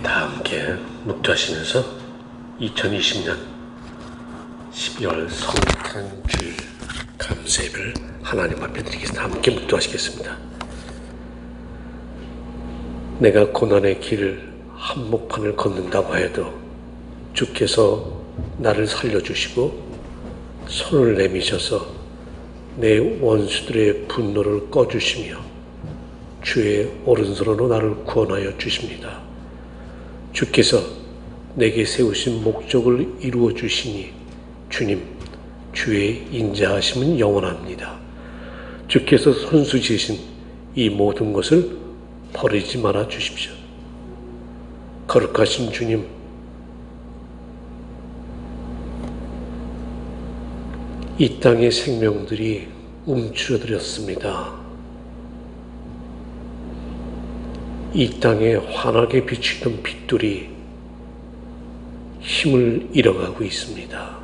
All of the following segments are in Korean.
다 함께 묵주하시면서 2020년 12월 성탄주일 감사예배를 하나님 앞에 드리겠습니다. 함께 묵주하시겠습니다. 내가 고난의 길을 한복판을 걷는다고 해도 주께서 나를 살려주시고 손을 내미셔서 내 원수들의 분노를 꺼주시며 주의 오른손으로 나를 구원하여 주십니다. 주께서 내게 세우신 목적을 이루어 주시니 주님, 주의 인자하심은 영원합니다. 주께서 손수 지으신 이 모든 것을 버리지 말아 주십시오. 거룩하신 주님, 이 땅의 생명들이 움츠러들었습니다. 이 땅에 환하게 비추던 빛들이 힘을 잃어가고 있습니다.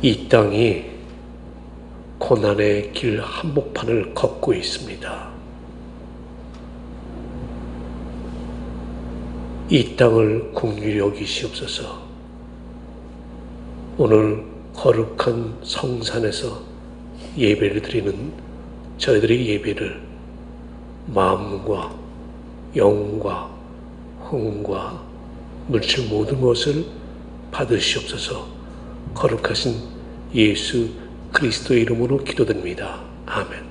이 땅이 고난의 길 한복판을 걷고 있습니다. 이 땅을 긍휼히 여기시옵소서. 오늘 거룩한 성산에서 예배를 드리는 저희들의 예배를 마음과 영과 흥과 물질 모든 것을 받으시옵소서. 거룩하신 예수 그리스도의 이름으로 기도드립니다. 아멘.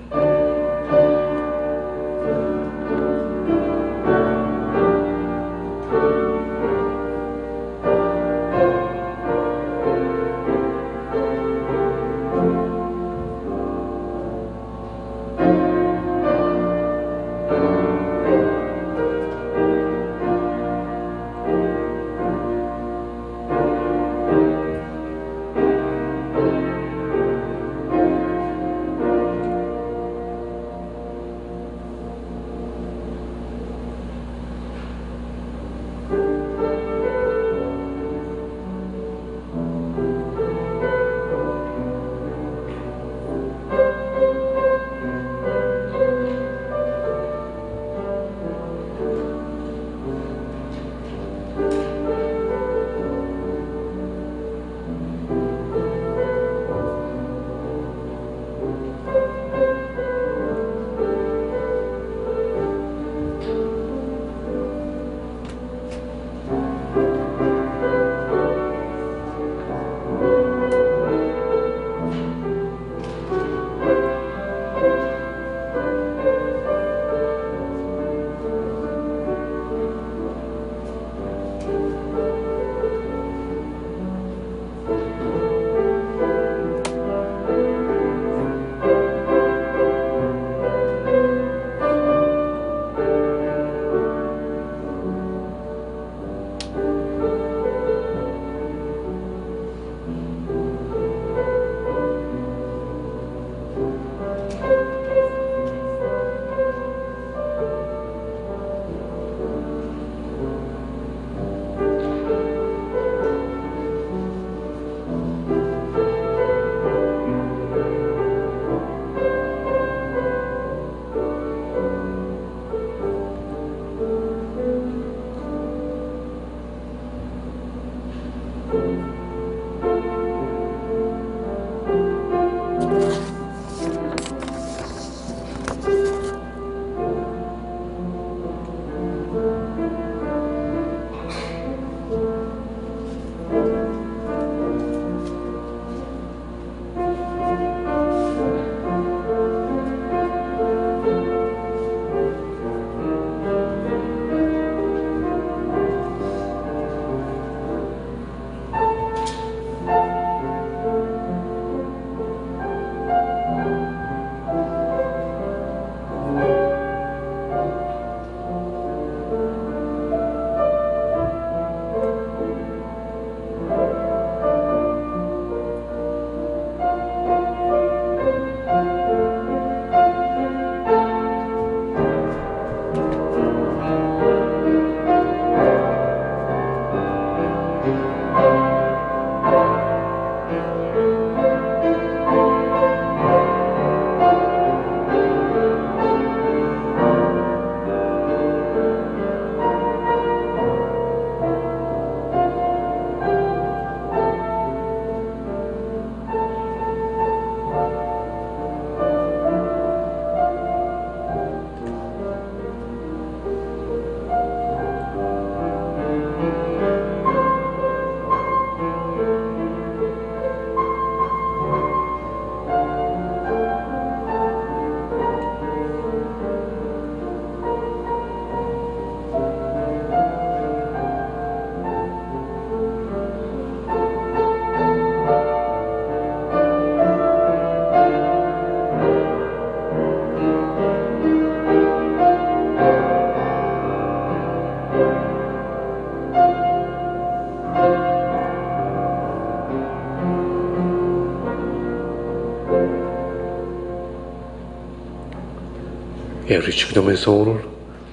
예, 우리 주기도문에서 오늘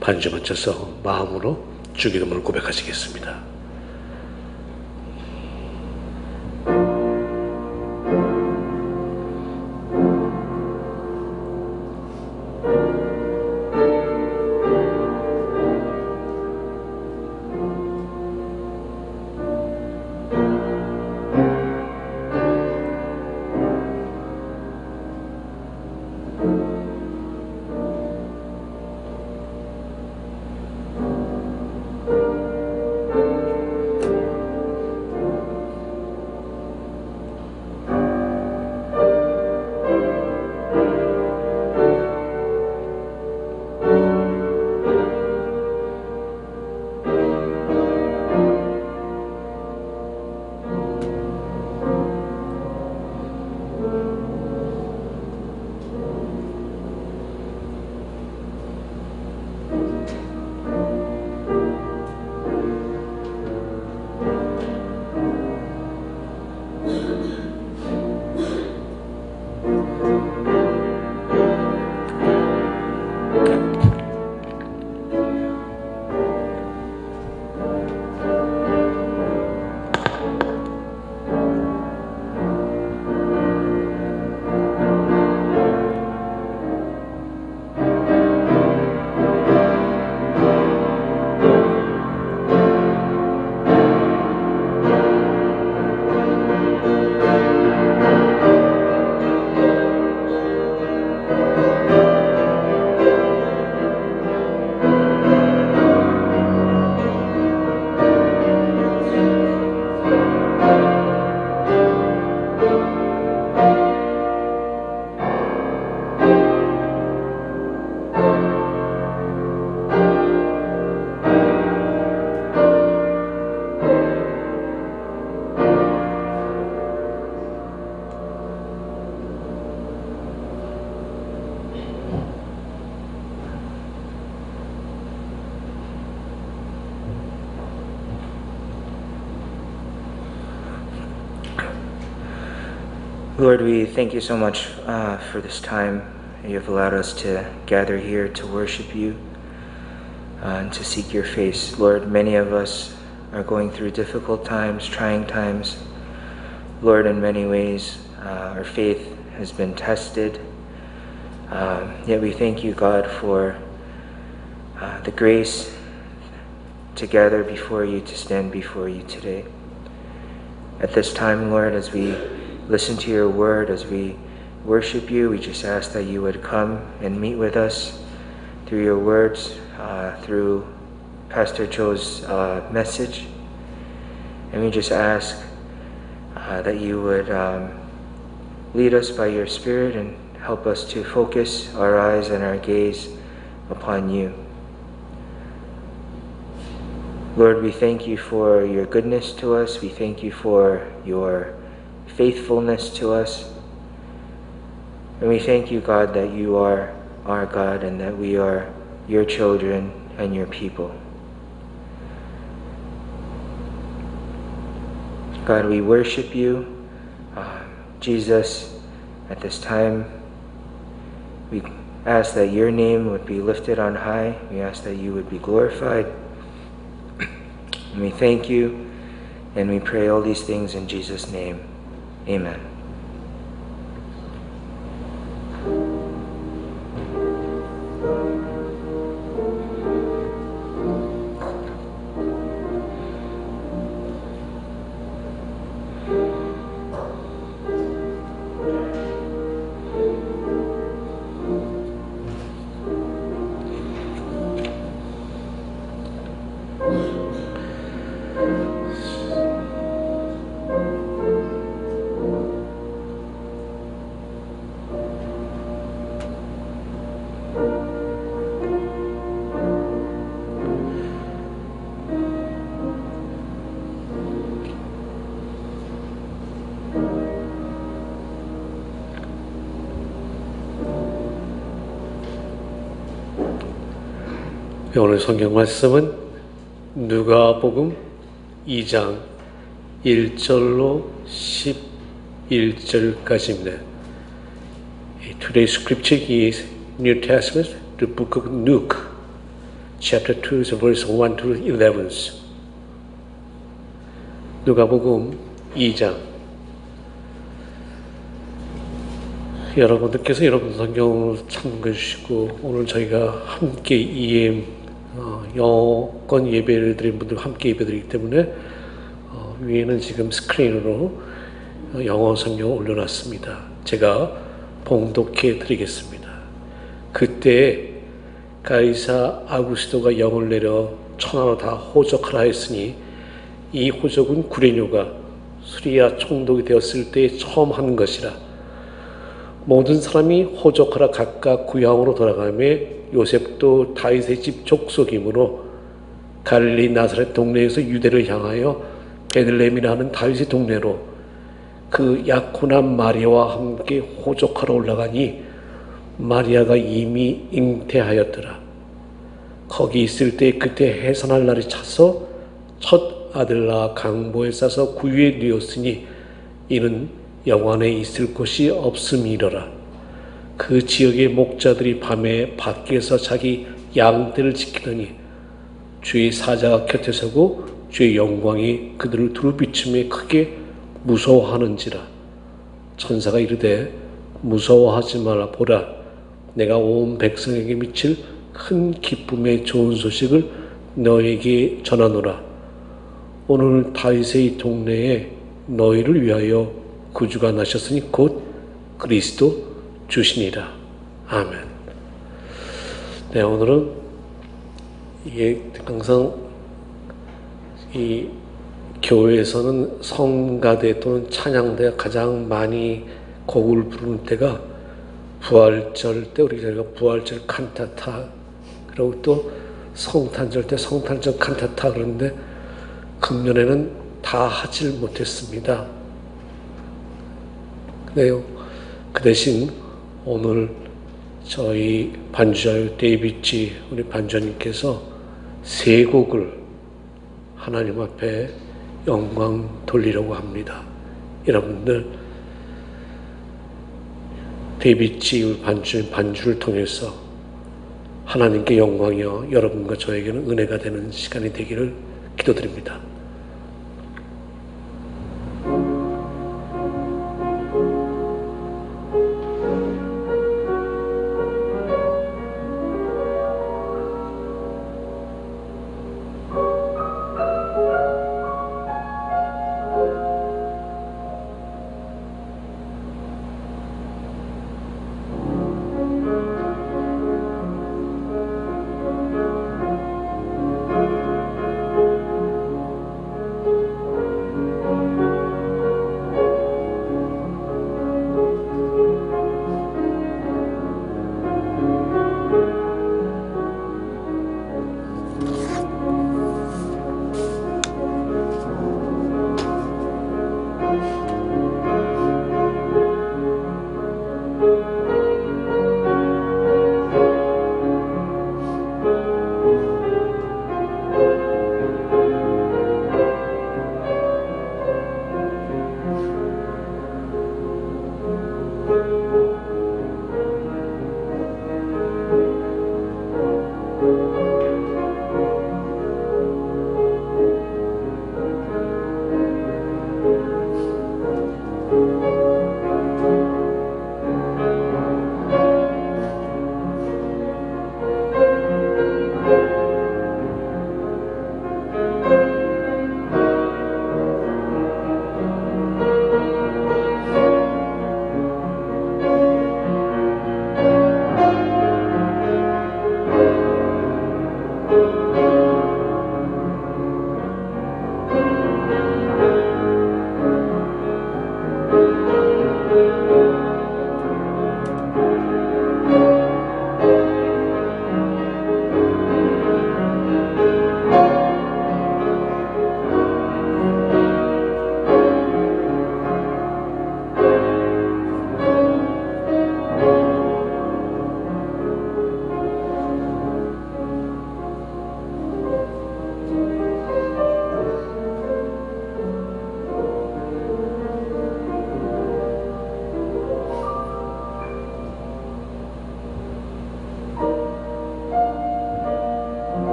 반주 맞춰서 마음으로 주기도문을 고백하시겠습니다. Lord, we thank you so much for this time you have allowed us to gather here to worship you and to seek your face. Lord, many of us are going through difficult times, trying times. Lord, in many ways, our faith has been tested. Yet we thank you, God, for the grace to gather before you, to stand before you today. At this time, Lord, as we listen to your word, as we worship you, we just ask that you would come and meet with us through your words, through Pastor Joe's message. And we just ask that you would lead us by your Spirit and help us to focus our eyes and our gaze upon you. Lord, we thank you for your goodness to us. We thank you for your faithfulness to us. And we thank you, God, that you are our God and that we are your children and your people. God, we worship you. Jesus, at this time, we ask that your name would be lifted on high. We ask that you would be glorified. And we thank you and we pray all these things in Jesus' name. Amen. 오늘 성경 말씀은 누가복음 2장 1절로 11절까지입니다. Today's scripture is New Testament the book of Luke, chapter 2, verse 1 to 11. 누가복음 2장. 여러분들께서 여러분 성경을 참고해 주시고 오늘 저희가 함께 EM 영어권 예배를 드린 분들 함께 예배 드리기 때문에 위에는 지금 스크린으로 영어 성경을 올려놨습니다. 제가 봉독해 드리겠습니다. 그때 가이사 아구스도가 영을 내려 천하로 다 호적하라 했으니 이 호적은 구레뇨가 수리아 총독이 되었을 때 처음 하는 것이라. 모든 사람이 호적하라 각각 구향으로 돌아가며 요셉도 다윗의 집 족속이므로 갈릴리 나사렛 동네에서 유대를 향하여 베들레헴이라 하는 다윗의 동네로 그 약혼한 마리아와 함께 호적하러 올라가니 마리아가 이미 잉태하였더라. 거기 있을 때 그때 해산할 날이 차서 첫 아들 낳아 강보에 싸서 구유에 누웠으니 이는 영안에 있을 곳이 없음이러라. 그 지역의 목자들이 밤에 밖에서 자기 양떼를 지키더니 주의 사자가 곁에 서고 주의 영광이 그들을 두루 비추며 크게 무서워하는지라. 천사가 이르되 무서워하지 말라. 보라, 내가 온 백성에게 미칠 큰 기쁨의 좋은 소식을 너에게 전하노라. 오늘 다윗의 동네에 너희를 위하여 구주가 나셨으니 곧 그리스도 주시니라. 아멘. 네, 오늘은 이게 항상 이 교회에서는 성가대 또는 찬양대가 가장 많이 곡을 부르는 때가 부활절 때 우리가 부활절 칸타타, 그리고 또 성탄절 때 성탄절 칸타타 그러는데 금년에는 다 하질 못했습니다. 근데요, 그 대신 오늘 저희 반주자유 데이비지 우리 반주자님께서 세 곡을 하나님 앞에 영광 돌리려고 합니다. 여러분들 데이비지 반주를 통해서 하나님께 영광이요 여러분과 저에게는 은혜가 되는 시간이 되기를 기도드립니다.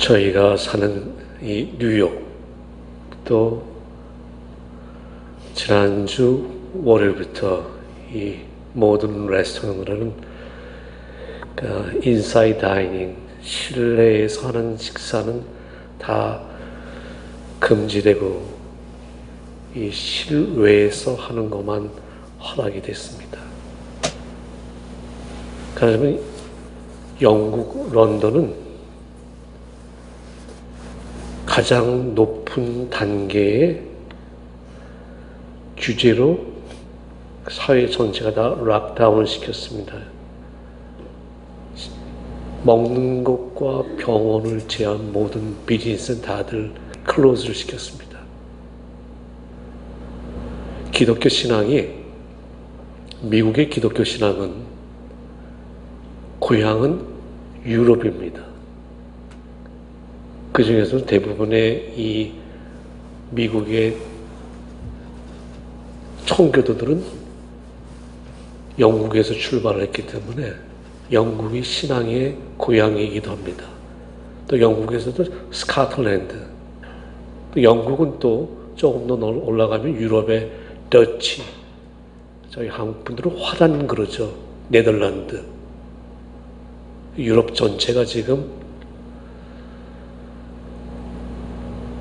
저희가 사는 이 뉴욕, 또 지난주 월요일부터 이 모든 레스토랑들은 인사이드 다이닝, 실내에서 하는 식사는 다 금지되고 이 실외에서 하는 것만 허락이 됐습니다. 그러면 영국 런던은 가장 높은 단계의 규제로 사회 전체가 다 락다운을 시켰습니다. 먹는 것과 병원을 제한 모든 비즈니스는 다들 클로즈를 시켰습니다. 기독교 신앙이, 미국의 기독교 신앙은 고향은 유럽입니다. 그 중에서 대부분의 이 미국의 청교도들은 영국에서 출발을 했기 때문에 영국이 신앙의 고향이기도 합니다. 또 영국에서도 스코틀랜드, 또 영국은 또 조금 더 올라가면 유럽의 더치, 저희 한국 분들은 화단 그러죠. 네덜란드. 유럽 전체가 지금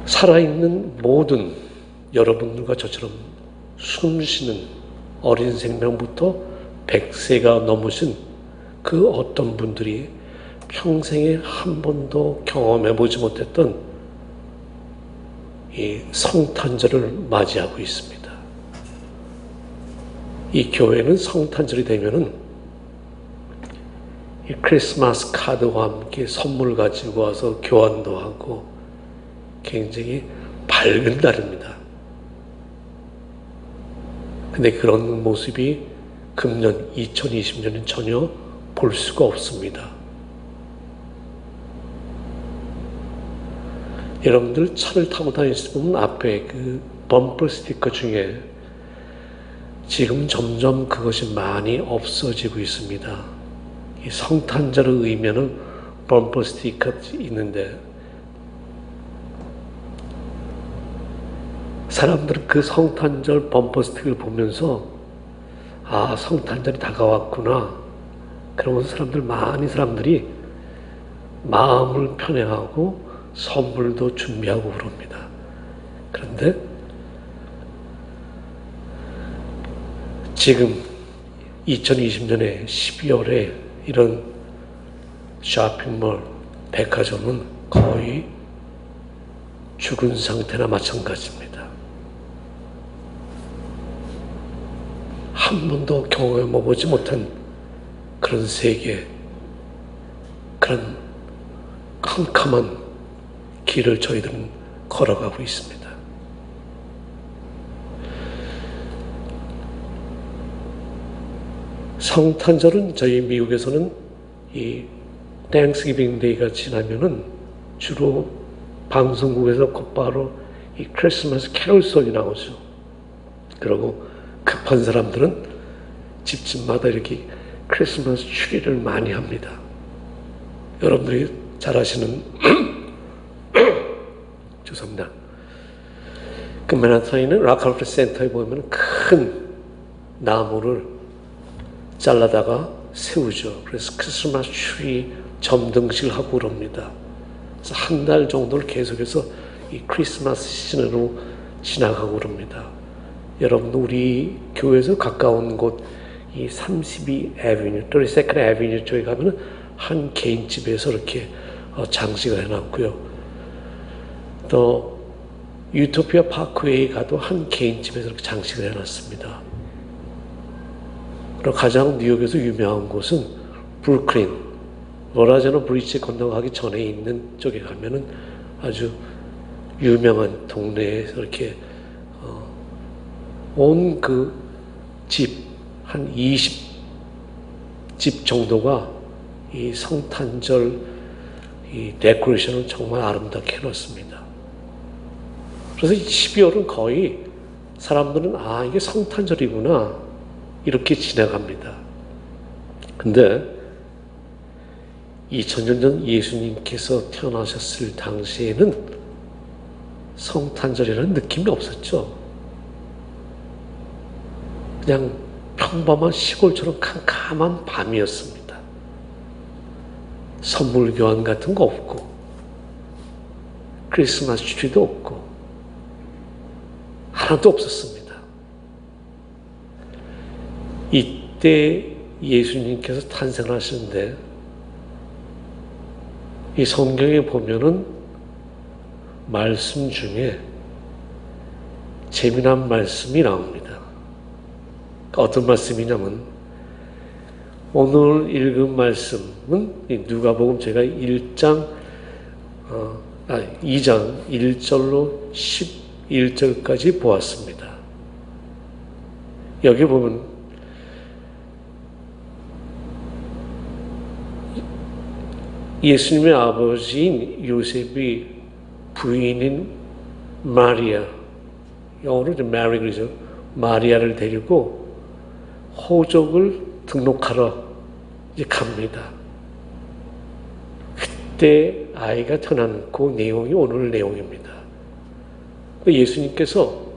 살아있는 모든 여러분들과 저처럼 숨쉬는 어린 생명부터 100세가 넘으신 그 어떤 분들이 평생에 한 번도 경험해보지 못했던 이 성탄절을 맞이하고 있습니다. 이 교회는 성탄절이 되면은 이 크리스마스 카드와 함께 선물 가지고 와서 교환도 하고 굉장히 밝은 날입니다. 근데 그런 모습이 금년 2020년은 전혀 볼 수가 없습니다. 여러분들 차를 타고 다니실 때 보면 앞에 그 범퍼 스티커 중에 지금 점점 그것이 많이 없어지고 있습니다. 이 성탄절을 의미하는 범퍼 스티커 있는데 사람들은 그 성탄절 범퍼 스티커를 보면서 아, 성탄절이 다가왔구나. 그러면서 많은 사람들이 마음을 편해하고 선물도 준비하고 그럽니다. 그런데 지금 2020년에 12월에 이런 쇼핑몰, 백화점은 거의 죽은 상태나 마찬가지입니다. 한 번도 경험해보지 못한 그런 세계, 그런 캄캄한 길을 저희들은 걸어가고 있습니다. 성탄절은 저희 미국에서는 이 땡스기빙 데이가 지나면은 주로 방송국에서 곧바로 이 크리스마스 캐롤송이 나오죠. 그리고 급한 사람들은 집집마다 이렇게 크리스마스 추리를 많이 합니다. 여러분들이 잘 아시는 죄송합니다. 그 맨하탄에 있는 락칼로프 센터에 보면 큰 나무를 잘라다가 세우죠. 그래서 크리스마스 추리 점등식을 하고 그럽니다. 그래서 한 달 정도를 계속해서 이 크리스마스 시즌으로 지나가고 그럽니다. 여러분 우리 교회에서 가까운 곳 이 32 애비뉴, 32nd 애비뉴 쪽에 가면은 한 개인집에서 이렇게 장식을 해놨고요. 또 유토피아 파크웨이 가도 한 개인집에서 이렇게 장식을 해놨습니다. 그리고 가장 뉴욕에서 유명한 곳은 브루클린, 로라제너 브리지 건너가기 전에 있는 쪽에 가면은 아주 유명한 동네에서 이렇게 온 그 집, 한 20집 정도가 이 성탄절 이 데코레이션을 정말 아름답게 해놨습니다. 그래서 12월은 거의 사람들은 아, 이게 성탄절이구나 이렇게 지나갑니다. 근데 2000년 전 예수님께서 태어나셨을 당시에는 성탄절이라는 느낌이 없었죠. 그냥 평범한 시골처럼 캄캄한 밤이었습니다. 선물 교환 같은 거 없고 크리스마스 트리도 없고 하나도 없었습니다. 이때 예수님께서 탄생하시는데 이 성경에 보면은 말씀 중에 재미난 말씀이 나옵니다. 어떤 말씀이냐면 오늘 읽은 말씀은 누가복음 제가 2장 1절로 11절까지 보았습니다. 여기 보면 예수님의 아버지인 요셉이 부인인 마리아, 영어로 메리 그러죠. 마리아를 데리고 호적을 등록하러 이제 갑니다. 그때 아이가 태어난 그 내용이 오늘 내용입니다. 예수님께서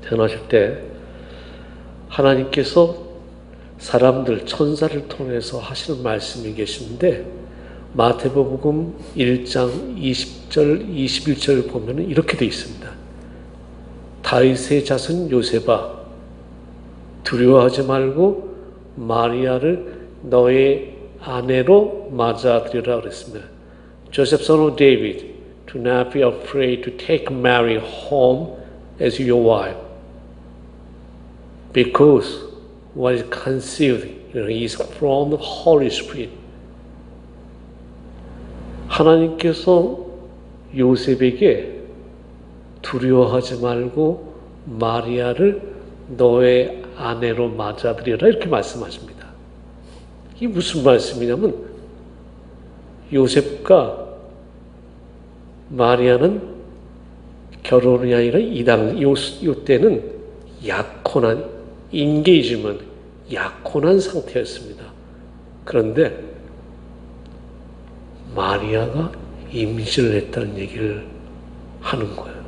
태어나실 때 하나님께서 사람들, 천사를 통해서 하시는 말씀이 계신데 마태복음 1장 20절, 21절 보면 이렇게 되어 있습니다. 다윗의 자손 요셉아, 두려워하지 말고 마리아를 너의 아내로 맞아들이라 그랬습니다. Joseph, son of David, do not be afraid to take Mary home as your wife, because what is conceived is from the Holy Spirit. 하나님께서 요셉에게 두려워하지 말고 마리아를 너의 아내로 맞아들여라 이렇게 말씀하십니다. 이게 무슨 말씀이냐면 요셉과 마리아는 결혼이 아니라 이때는 약혼한 인게이지먼트, 약혼한 상태였습니다. 그런데 마리아가 임신을 했다는 얘기를 하는 거예요.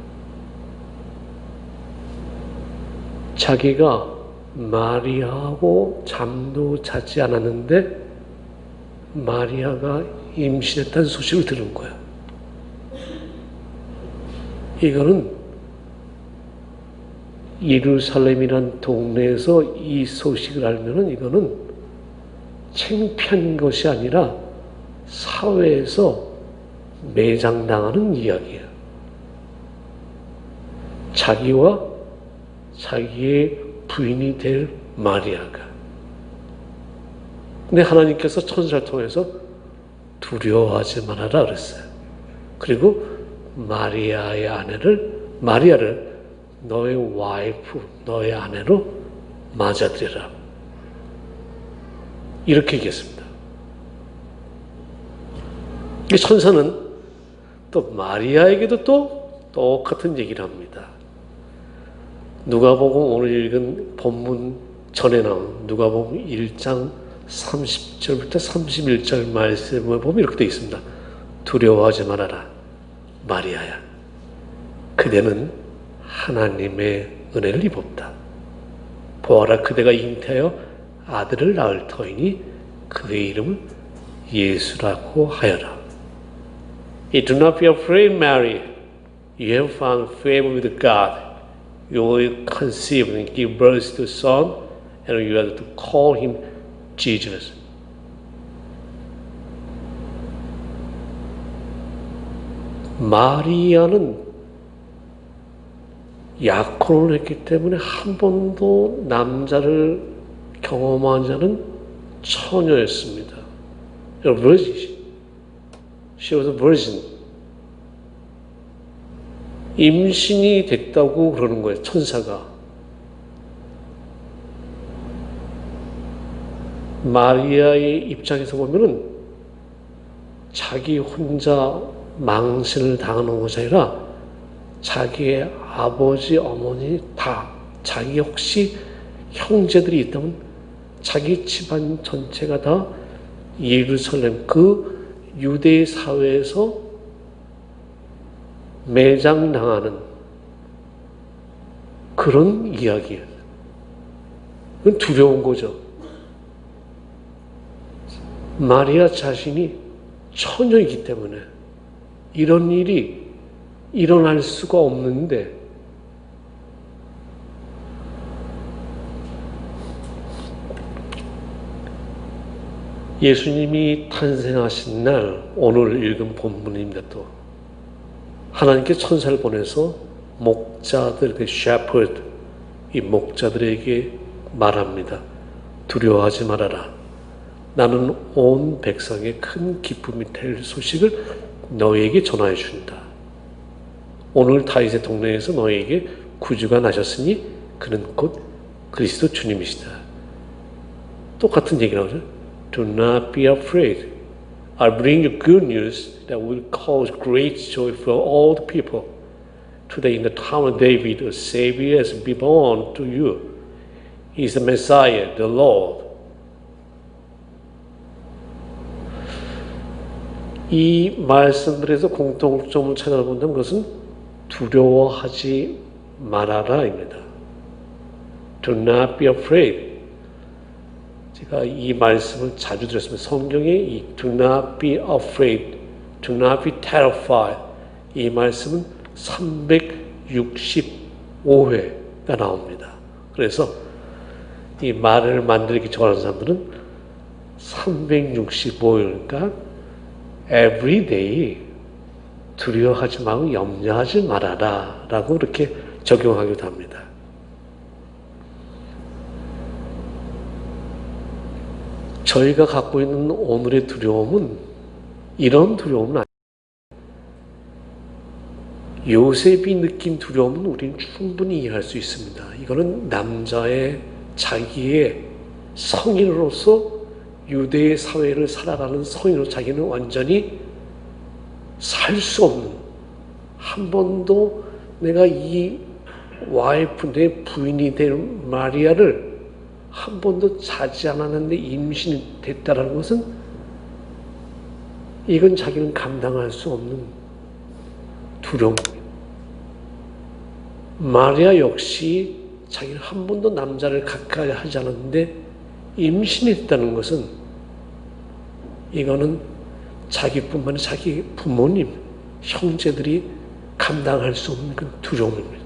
자기가 마리아하고 잠도 자지 않았는데 마리아가 임신했다는 소식을 들은 거예요. 이거는 예루살렘이란 동네에서 이 소식을 알면은 이거는 창피한 것이 아니라 사회에서 매장당하는 이야기예요. 자기와 자기의 부인이 될 마리아가. 근데 하나님께서 천사를 통해서 두려워하지 말아라 그랬어요. 그리고 마리아를 너의 와이프, 너의 아내로 맞아들여라. 이렇게 얘기했습니다. 이 천사는 또 마리아에게도 또 똑같은 얘기를 합니다. 누가복음 오늘 읽은 본문 전에 나온 누가복음 1장 30절부터 31절 말씀을 보면 이렇게 되어 있습니다. 두려워하지 말아라. 마리아야. 그대는 하나님의 은혜를 입었다. 보아라, 그대가 잉태하여 아들을 낳을 터이니 그의 이름을 예수라고 하여라. Do not be afraid, Mary. You have found favor with God. You will conceive and give birth to a son, and you are to call him Jesus. 마리아는 약혼을 했기 때문에 한 번도 남자를 경험한 자는 처녀였습니다. virgin. She was a virgin. 임신이 됐다고 그러는 거예요, 천사가. 마리아의 입장에서 보면은 자기 혼자 망신을 당하는 것이 아니라 자기의 아버지, 어머니 다, 자기 혹시 형제들이 있다면 자기 집안 전체가 다 예루살렘 그 유대 사회에서 매장당하는 그런 이야기예요. 그건 두려운 거죠. 마리아 자신이 처녀이기 때문에 이런 일이 일어날 수가 없는데 예수님이 탄생하신 날 오늘 읽은 본문입니다. 또 하나님께 천사를 보내서 목자들, 그 shepherd, 이 목자들에게 말합니다. 두려워하지 말아라. 나는 온 백성의 큰 기쁨이 될 소식을 너희에게 전하여 준다. 오늘 다윗의 동네에서 너희에게 구주가 나셨으니 그는 곧 그리스도 주님이시다. 똑같은 얘기 나오죠. Do not be afraid. I'll bring you good news that will cause great joy for all the people. Today in the town of David, a Savior has been born to you. He is the Messiah, the Lord. 이 말씀들에서 공통점을 찾아본다면 그것은 두려워하지 말아라입니다. Do not be afraid. 제가 이 말씀을 자주 들었습니다. 성경에 이 do not be afraid, do not be terrified 이 말씀은 365회가 나옵니다. 그래서 이 말을 만들기 좋아하는 사람들은 365일까 every day 두려워하지 말고 염려하지 말아라 라고 이렇게 적용하기도 합니다. 저희가 갖고 있는 오늘의 두려움은 이런 두려움은 아니에요. 요셉이 느낀 두려움은 우리는 충분히 이해할 수 있습니다. 이거는 남자의 자기의 성인으로서 유대의 사회를 살아가는 성인으로 자기는 완전히 살 수 없는, 한 번도 내가 이 와이프, 내 부인이 될 마리아를 한 번도 자지 않았는데 임신이 됐다는 것은 이건 자기는 감당할 수 없는 두려움입니다. 마리아 역시 자기는 한 번도 남자를 가까이 하지 않았는데 임신이 됐다는 것은 이거는 자기뿐만 아니라 자기 부모님, 형제들이 감당할 수 없는 그 두려움입니다.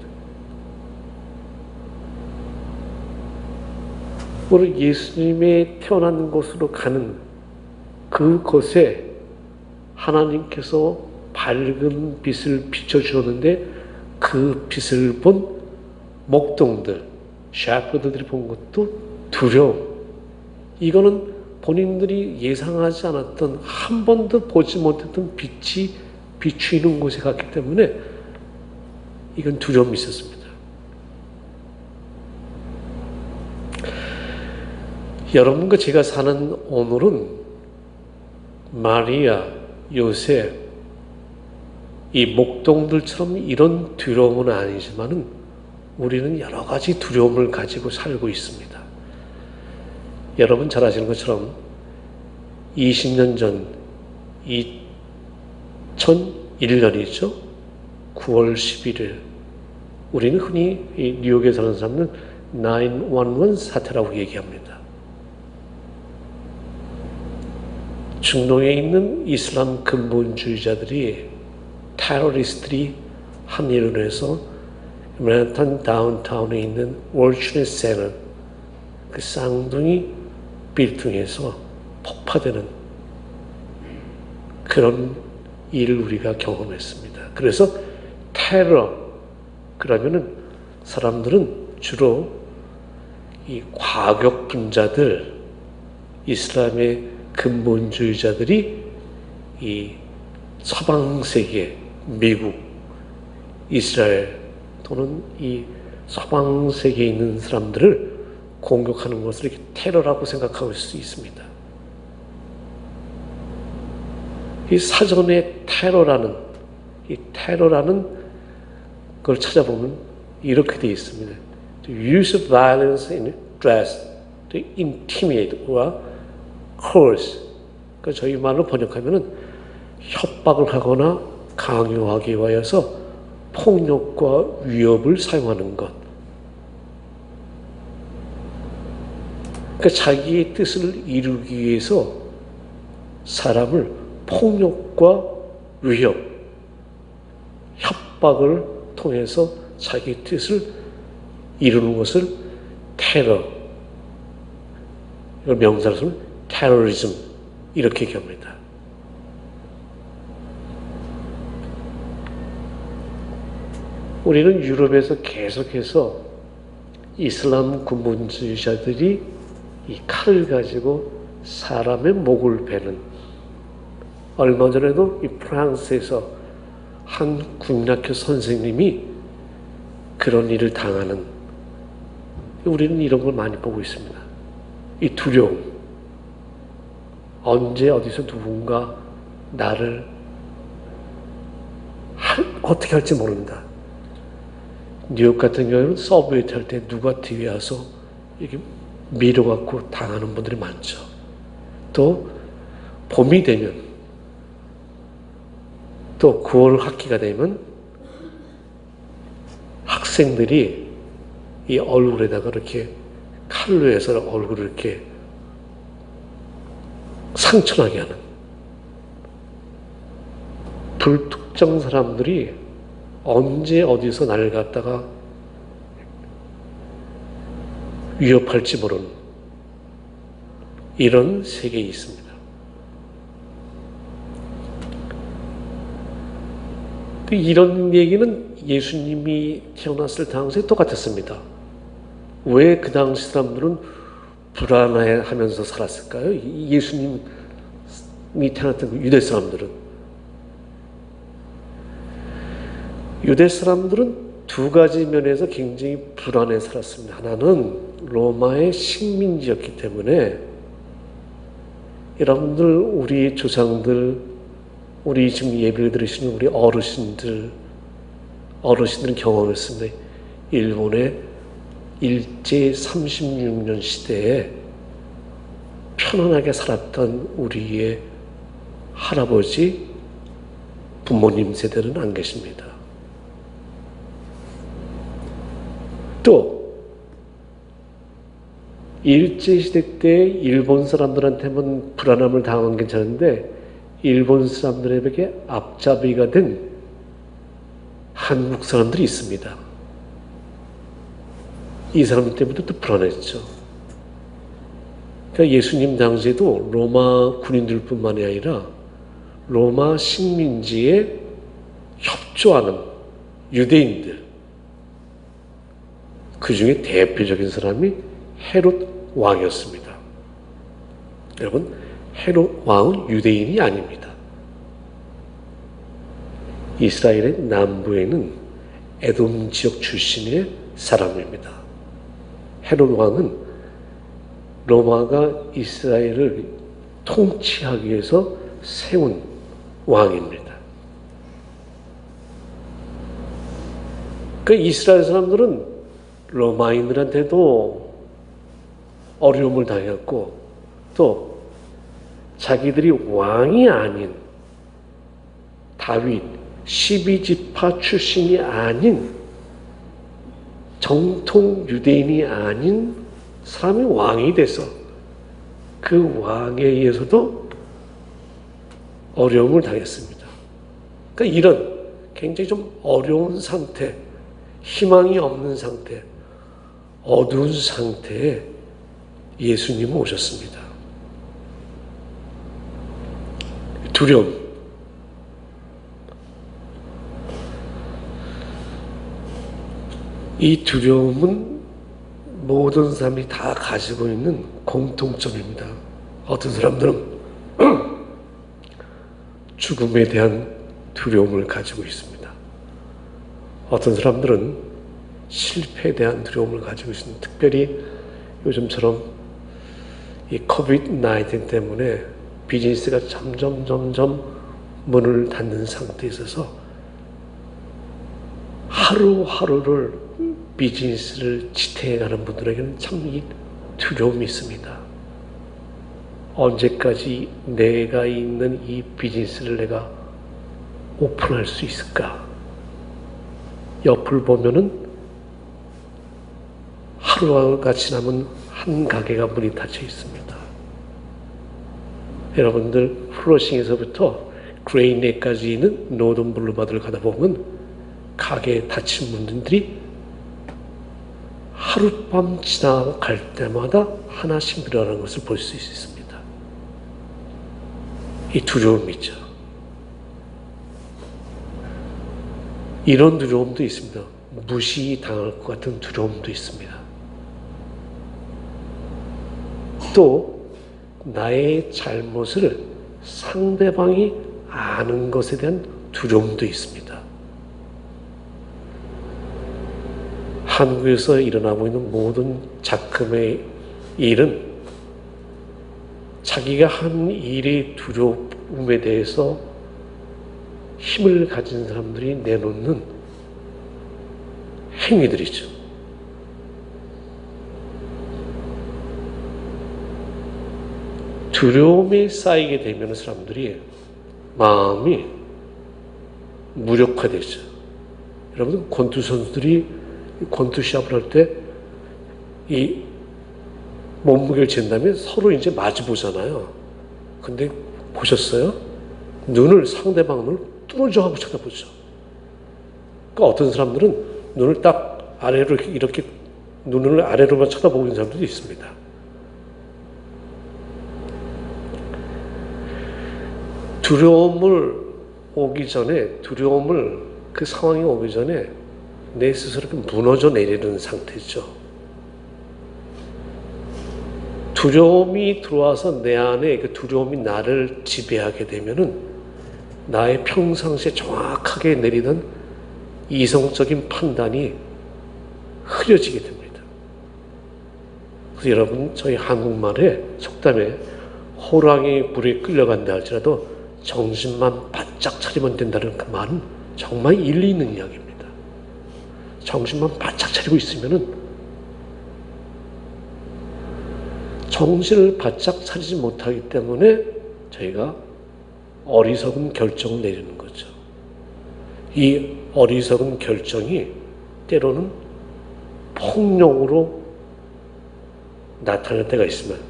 우리 예수님의 태어난 곳으로 가는 그곳에 하나님께서 밝은 빛을 비춰주었는데 그 빛을 본 목동들, 셰퍼드들이 본 것도 두려움. 이거는 본인들이 예상하지 않았던, 한 번도 보지 못했던 빛이 비추이는 곳에 갔기 때문에 이건 두려움이 있었습니다. 여러분과 제가 사는 오늘은 마리아, 요셉, 이 목동들처럼 이런 두려움은 아니지만은 우리는 여러 가지 두려움을 가지고 살고 있습니다. 여러분 잘 아시는 것처럼 20년 전 2001년이죠. 9월 11일 우리는 흔히 이 뉴욕에 사는 사람은 911 사태라고 얘기합니다. 중동에 있는 이슬람 근본주의자들이 테러리스트들이 한 일을 해서 맨하탄 다운타운에 있는 월드 트레이드 센터 그 쌍둥이 빌딩에서 폭파되는 그런 일을 우리가 경험했습니다. 그래서 테러 그러면은 사람들은 주로 이 과격 분자들, 이슬람의 근본주의자들이 이 서방 세계, 미국, 이스라엘 또는 이 서방 세계에 있는 사람들을 공격하는 것을 이렇게 테러라고 생각할 수 있습니다. 이 사전에 테러라는 걸 찾아보면 이렇게 되어 있습니다. To use of violence in dress, to intimidate or coerce. 그러니까 저희 말로 번역하면은 협박을 하거나 강요하기 위하여서 폭력과 위협을 사용하는 것. 그러니까 자기의 뜻을 이루기 위해서 사람을 폭력과 위협, 협박을 통해서 자기 뜻을 이루는 것을 테러, 이걸 명사로 쓰면 테러리즘 이렇게 얘기합니다. 우리는 유럽에서 계속해서 이슬람 군본주의자들이 이 칼을 가지고 사람의 목을 베는, 얼마 전에도 이 프랑스에서 한 국민학교 선생님이 그런 일을 당하는, 우리는 이런 걸 많이 보고 있습니다. 이 두려움, 언제 어디서 누군가 나를 어떻게 할지 모른다. 뉴욕 같은 경우는 서브웨이 탈 때 누가 뒤에 와서 이렇게 밀어갖고 당하는 분들이 많죠. 또 봄이 되면, 또 9월 학기가 되면 학생들이 이 얼굴에다가 이렇게 칼로 해서 얼굴을 이렇게 상처나게 하는, 불특정 사람들이 언제 어디서 나를 갖다가 위협할지 모르는 이런 세계에 있습니다. 이런 얘기는 예수님이 태어났을 당시에 똑같았습니다. 왜 그 당시 사람들은 불안해하면서 살았을까요? 예수님이 태어났던 유대 사람들은 두 가지 면에서 굉장히 불안해 살았습니다. 하나는 로마의 식민지였기 때문에, 여러분들 우리 조상들, 우리 지금 예배를 들으시는 우리 어르신들은 경험했습니다. 일본의 일제 36년 시대에 편안하게 살았던 우리의 할아버지, 부모님 세대는 안 계십니다. 또 일제시대 때 일본 사람들한테만 불안함을 당한 건 괜찮은데, 일본 사람들에게 앞잡이가 된 한국 사람들이 있습니다. 이 사람들 때문에 또 불안했죠. 그러니까 예수님 당시에도 로마 군인들뿐만이 아니라 로마 식민지에 협조하는 유대인들, 그 중에 대표적인 사람이 헤롯 왕이었습니다. 여러분, 헤롯 왕은 유대인이 아닙니다. 이스라엘의 남부에는 에돔 지역 출신의 사람입니다. 헤롯 왕은 로마가 이스라엘을 통치하기 위해서 세운 왕입니다. 그 이스라엘 사람들은 로마인들한테도 어려움을 당했고, 또 자기들이 왕이 아닌 다윗 12지파 출신이 아닌 정통 유대인이 아닌 사람이 왕이 돼서 그 왕에 의해서도 어려움을 당했습니다. 그러니까 이런 굉장히 좀 어려운 상태, 희망이 없는 상태, 어두운 상태에 예수님은 오셨습니다. 두려움. 이 두려움은 모든 사람이 다 가지고 있는 공통점입니다. 어떤 사람들은 죽음에 대한 두려움을 가지고 있습니다. 어떤 사람들은 실패에 대한 두려움을 가지고 있습니다. 특별히 요즘처럼 이 코비드-19 때문에 비즈니스가 점점 문을 닫는 상태에 있어서 하루하루를 비즈니스를 지탱해가는 분들에게는 참 이 두려움이 있습니다. 언제까지 내가 있는 이 비즈니스를 내가 오픈할 수 있을까? 옆을 보면은 하루가 지나면 한 가게가 문이 닫혀 있습니다. 여러분들 플러싱에서부터 그레인에까지 있는 노던 블루바드를 가다 보면 가게에 닫힌 문들이 하룻밤 지나갈 때마다 하나씩 늘어나는 것을 볼 수 있습니다. 이 두려움이죠. 이런 두려움도 있습니다. 무시당할 것 같은 두려움도 있습니다. 또 나의 잘못을 상대방이 아는 것에 대한 두려움도 있습니다. 한국에서 일어나고 있는 모든 작금의 일은 자기가 한 일의 두려움에 대해서 힘을 가진 사람들이 내놓는 행위들이죠. 두려움이 쌓이게 되면 사람들이 마음이 무력화되죠. 여러분, 권투 선수들이 권투 시합을 할 때 이 몸무게를 잰 다음에 서로 이제 마주 보잖아요. 근데 보셨어요? 눈을 상대방 눈을 뚫어져 하고 쳐다보죠. 그러니까 어떤 사람들은 눈을 딱 아래로 이렇게 눈을 아래로만 쳐다보고 있는 사람들도 있습니다. 두려움을 그 상황이 오기 전에 내 스스로 무너져 내리는 상태죠. 두려움이 들어와서 내 안에 그 두려움이 나를 지배하게 되면은 나의 평상시에 정확하게 내리던 이성적인 판단이 흐려지게 됩니다. 그래서 여러분, 저희 한국말에 속담에 호랑이 불에 끌려간다 할지라도 정신만 바짝 차리면 된다는 그 말은 정말 일리 있는 이야기입니다. 정신만 바짝 차리고 있으면은 정신을 바짝 차리지 못하기 때문에 저희가 어리석은 결정을 내리는 거죠. 이 어리석은 결정이 때로는 폭력으로 나타날 때가 있으면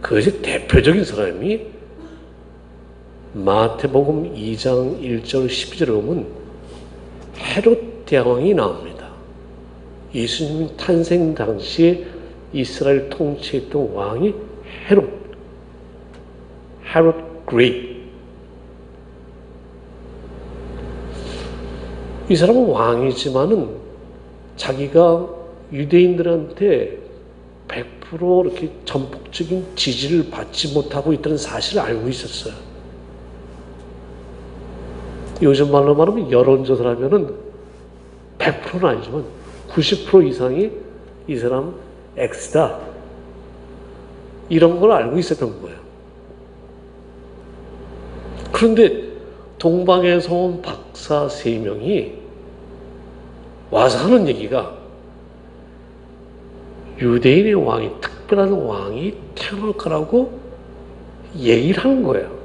그것이 대표적인 사람이 마태복음 2장 1절 12절에 보면 헤롯 대왕이 나옵니다. 예수님 탄생 당시에 이스라엘 통치했던 왕이 헤롯 그레이트. 이 사람은 왕이지만은 자기가 유대인들한테 100% 이렇게 전폭적인 지지를 받지 못하고 있다는 사실을 알고 있었어요. 요즘 말로 말하면 여론조사를 하면은 100%는 아니지만 90% 이상이 이 사람 X다. 이런 걸 알고 있었던 거예요. 그런데 동방에서 온 박사 3명이 와서 하는 얘기가 유대인의 왕이, 특별한 왕이 태어날 거라고 얘기를 하는 거예요.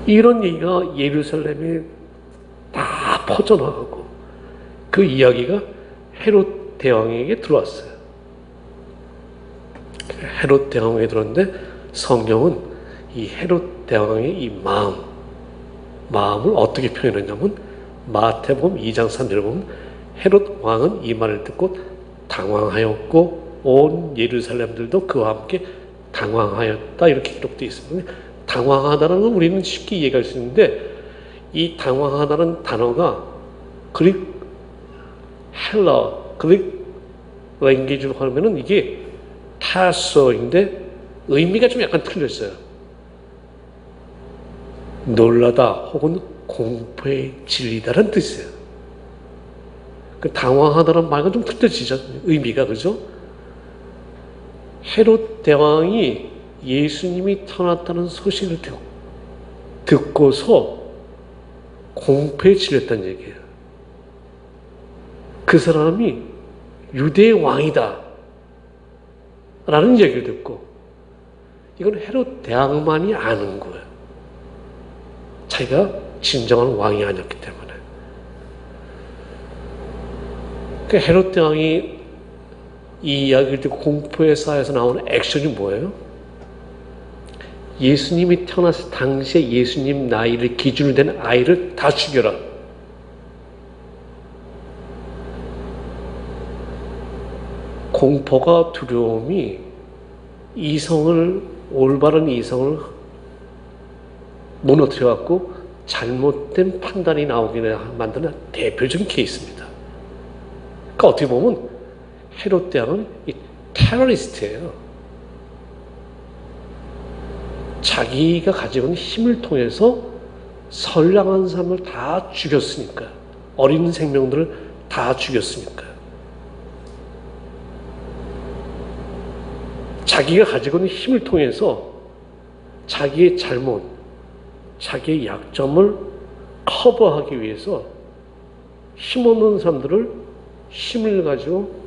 이런 얘기가 예루살렘에 다 퍼져나가고 그 이야기가 헤롯 대왕에게 들어왔어요. 헤롯 대왕에게 들어왔는데 성경은 이 헤롯 대왕의 이 마음을 어떻게 표현했냐면 마태복음 2장 3절을 보면 헤롯 왕은 이 말을 듣고 당황하였고 온 예루살렘들도 그와 함께 당황하였다, 이렇게 기록되어 있습니다. 당황하다는 건 우리는 쉽게 이해할 수 있는데 이 당황하다는 단어가 그릭 랭귀지로 하면은 이게 타서인데 의미가 좀 약간 틀렸어요. 놀라다 혹은 공포에 질리다라는 뜻이에요. 그 당황하다는 말과 좀 틀려지죠, 의미가. 그죠? 헤롯 대왕이 예수님이 태어났다는 소식을 듣고서 공포에 질렸다는 얘기예요. 그 사람이 유대의 왕이다. 라는 얘기를 듣고 이건 헤롯 대왕만이 아는 거예요. 자기가 진정한 왕이 아니었기 때문에. 그러니까 헤롯 대왕이 이 이야기를 듣고 공포의 사에서 나오는 액션이 뭐예요? 예수님이 태어났을 당시에 예수님 나이를 기준으로 된 아이를 다 죽여라. 공포가 두려움이 올바른 이성을 무너뜨려갖고 잘못된 판단이 나오게 만드는 대표적인 케이스입니다. 그러니까 어떻게 보면 헤롯 대왕은 이 테러리스트예요. 자기가 가지고 있는 힘을 통해서 선량한 사람을 다 죽였으니까. 어린 생명들을 다 죽였으니까. 자기가 가지고 있는 힘을 통해서 자기의 잘못, 자기의 약점을 커버하기 위해서 힘없는 사람들을 힘을 가지고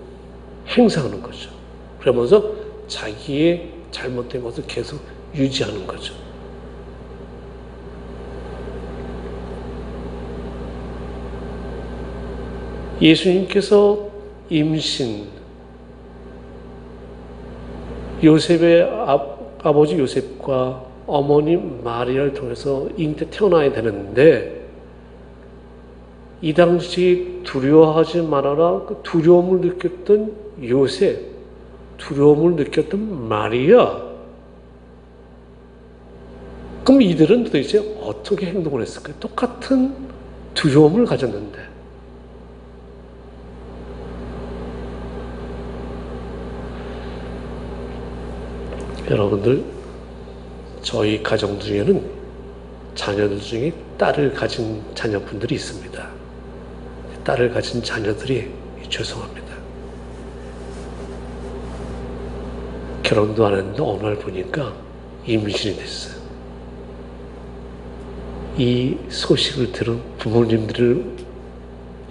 행사하는 거죠. 그러면서 자기의 잘못된 것을 계속 유지하는 거죠. 예수님께서 임신, 요셉의 아버지 요셉과 어머니 마리아를 통해서 잉태 태어나야 되는데 이 당시 두려워하지 말아라. 그 두려움을 느꼈던 요셉, 두려움을 느꼈던 마리아. 그럼 이들은 도대체 어떻게 행동을 했을까요? 똑같은 두려움을 가졌는데. 여러분들, 저희 가정 중에는 자녀들 중에 딸을 가진 자녀분들이 있습니다. 딸을 가진 자녀들이 죄송합니다. 결혼도 안 했는데 어느 날 보니까 임신이 됐어요. 이 소식을 들은 부모님들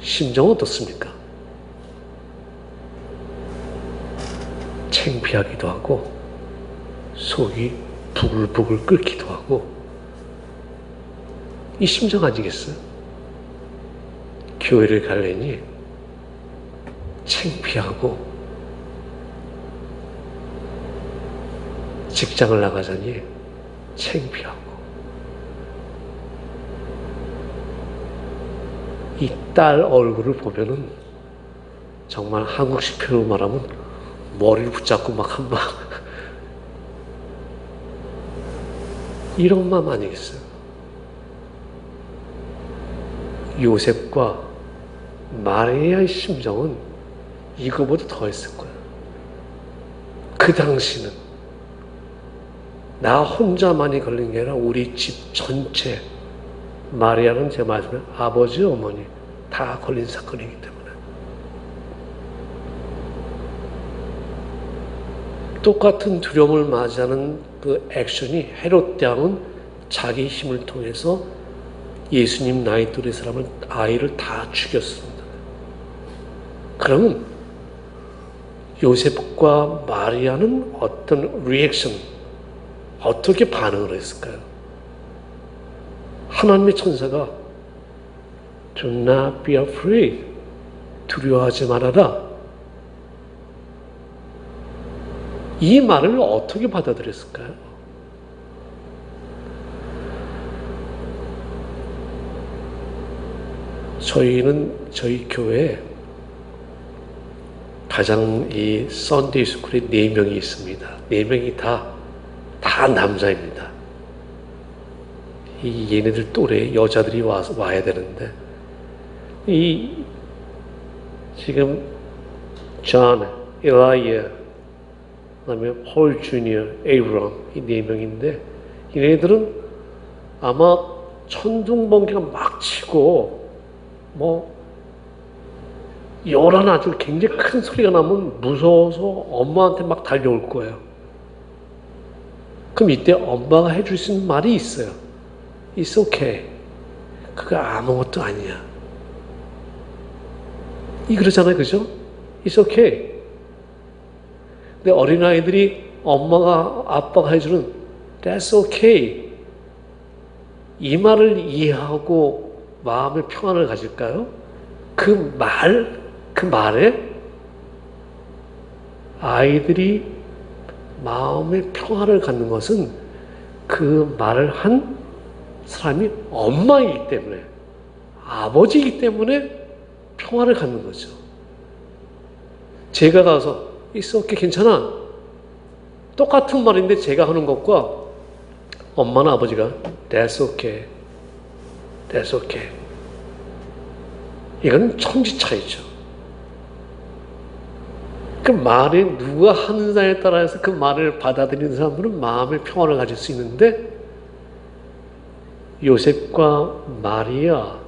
심정은 어떻습니까? 창피하기도 하고 속이 부글부글 끓기도 하고 이 심정 아니겠어요? 교회를 가려니 창피하고 직장을 나가자니 창피하고 이 딸 얼굴을 보면은 정말 한국식 표현으로 말하면 머리를 붙잡고 막 한 방 이런 마음 아니겠어요? 요셉과 마리아의 심정은 이거보다 더 했을 거예요. 그 당시는 나 혼자만이 걸린 게 아니라 우리 집 전체, 마리아는 제 말씀에 아버지, 어머니 다 걸린 사건이기 때문에 똑같은 두려움을 맞이하는 그 액션이 헤롯 대왕은 자기 힘을 통해서 예수님 나이 또래 사람을 아이를 다 죽였습니다. 그러면 요셉과 마리아는 어떤 리액션, 어떻게 반응을 했을까요? 하나님의 천사가 Do not be afraid. 두려워하지 말아라. 이 말을 어떻게 받아들였을까요? 저희 교회에 가장 이 썬데이 스쿨에 4명이 있습니다. 4명이 다 남자입니다. 얘네들 또래 여자들이 와야 되는데 지금 존, 엘라이아, 그다음에 폴 주니어, 에이브럼 이 4명인데 얘네들은 아마 천둥번개가 막 치고 요란 아주 굉장히 큰 소리가 나면 무서워서 엄마한테 막 달려올 거예요. 그럼 이때 엄마가 해줄 수 있는 말이 있어요. It's okay. 그거 아무것도 아니야. 그러잖아요, 그죠? It's okay. 근데 어린아이들이 엄마가 아빠가 해주는 That's okay 이 말을 이해하고 마음의 평안을 가질까요? 그 말에 아이들이 마음의 평안을 갖는 것은 그 말을 한 사람이 엄마이기 때문에, 아버지이기 때문에 평안을 갖는 거죠. 제가 가서 It's okay, 괜찮아. 똑같은 말인데 제가 하는 것과 엄마나 아버지가 That's okay, That's okay. 이건 천지 차이죠. 그 말이 누가 하느냐에 따라서 그 말을 받아들이는 사람들은 마음의 평안을 가질 수 있는데, 요셉과 마리아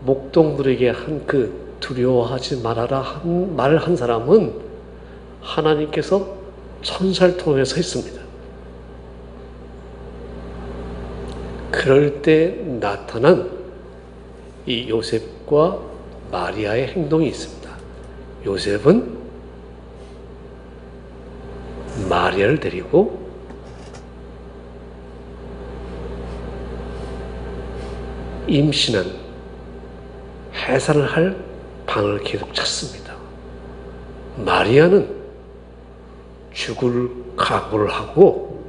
목동들에게 한 그 두려워하지 말아라 한 말을 한 사람은 하나님께서 천사를 통해서 했습니다. 그럴 때 나타난 이 요셉과 마리아의 행동이 있습니다. 요셉은 마리아를 데리고 임신한 해산을 할 방을 계속 찾습니다. 마리아는 죽을 각오를 하고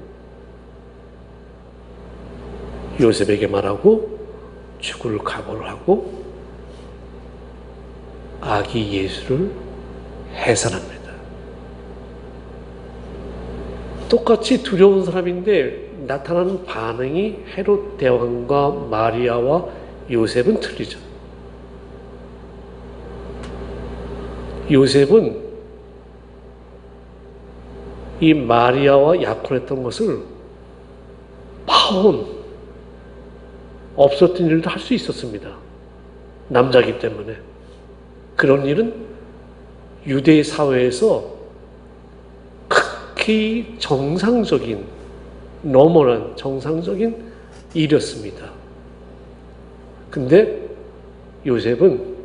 요셉에게 말하고 죽을 각오를 하고 아기 예수를 해산합니다. 똑같이 두려운 사람인데 나타나는 반응이 헤롯 대왕과 마리아와 요셉은 틀리죠. 요셉은 이 마리아와 약혼했던 것을 파혼, 없었던 일도 할 수 있었습니다. 남자이기 때문에. 그런 일은 유대 사회에서 극히 정상적인, 노멀한 정상적인 일이었습니다. 근데 요셉은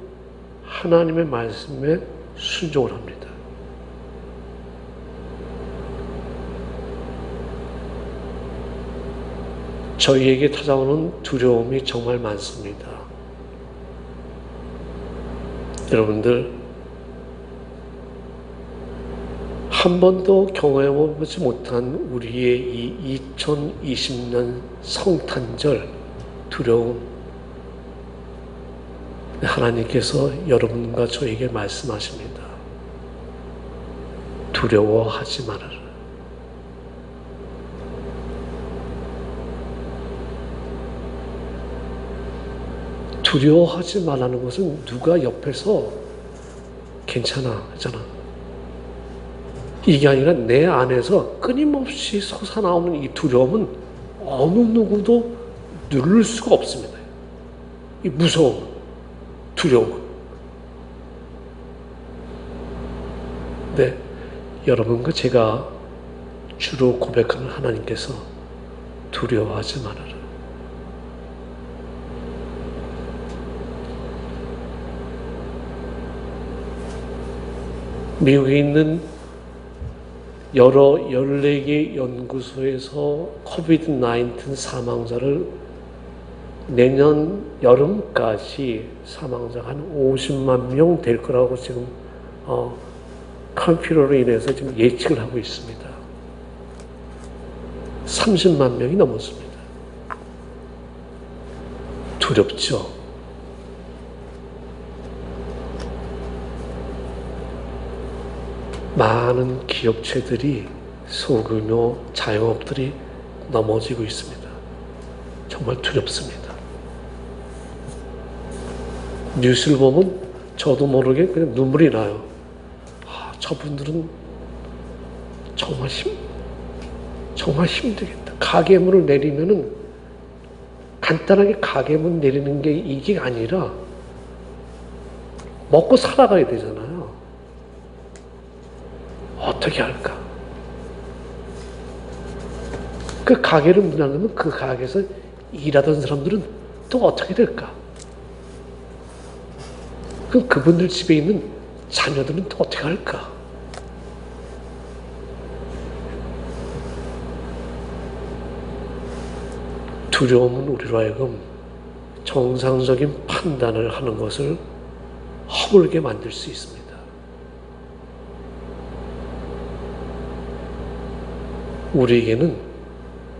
하나님의 말씀에 순종을 합니다. 저희에게 찾아오는 두려움이 정말 많습니다. 여러분들, 한 번도 경험해보지 못한 우리의 이 2020년 성탄절 두려움, 하나님께서 여러분과 저에게 말씀하십니다. 두려워하지 말아라. 두려워하지 말라는 것은 누가 옆에서 괜찮아 하잖아. 이게 아니라 내 안에서 끊임없이 솟아나오는 이 두려움은 어느 누구도 누를 수가 없습니다. 이 무서움, 두려움. 네, 여러분과 제가 주로 고백하는 하나님께서 두려워하지 말아라. 미국에 있는 여러 14개 연구소에서 코비드-19 사망자를 내년 여름까지 사망자가 한 50만 명 될 거라고 지금 컴퓨터로 인해서 지금 예측을 하고 있습니다. 30만 명이 넘었습니다. 두렵죠? 많은 기업체들이, 소규모 자영업들이 넘어지고 있습니다. 정말 두렵습니다. 뉴스를 보면 저도 모르게 그냥 눈물이 나요. 저분들은 정말 힘들겠다. 가계문을 내리면은 간단하게 가계문 내리는 게 이게 아니라 먹고 살아가야 되잖아요. 어떻게 할까? 그 가게를 문 닫으면 그 가게에서 일하던 사람들은 또 어떻게 될까? 그분들 집에 있는 자녀들은 또 어떻게 할까? 두려움은 우리로 하여금 정상적인 판단을 하는 것을 허물게 만들 수 있습니다. 우리에게는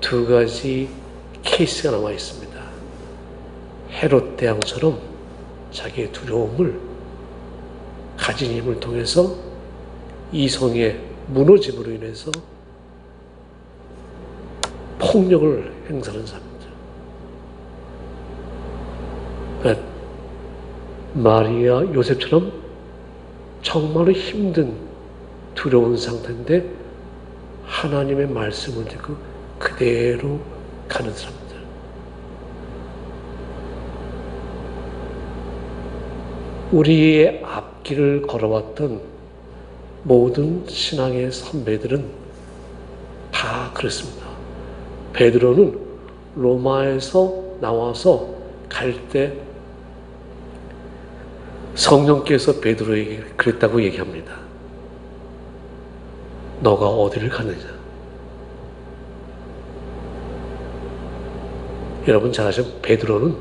두 가지 케이스가 남아 있습니다. 헤롯 대왕처럼 자기의 두려움을 가진 힘을 통해서 이성의 무너짐으로 인해서 폭력을 행사하는 사람들. 그러니까 마리아, 요셉처럼 정말로 힘든 두려운 상태인데 하나님의 말씀을 듣고 그대로 가는 사람들. 우리의 앞길을 걸어왔던 모든 신앙의 선배들은 다 그렇습니다. 베드로는 로마에서 나와서 갈 때 성령께서 베드로에게 그랬다고 얘기합니다. 너가 어디를 가느냐? 여러분 잘 아시죠? 베드로는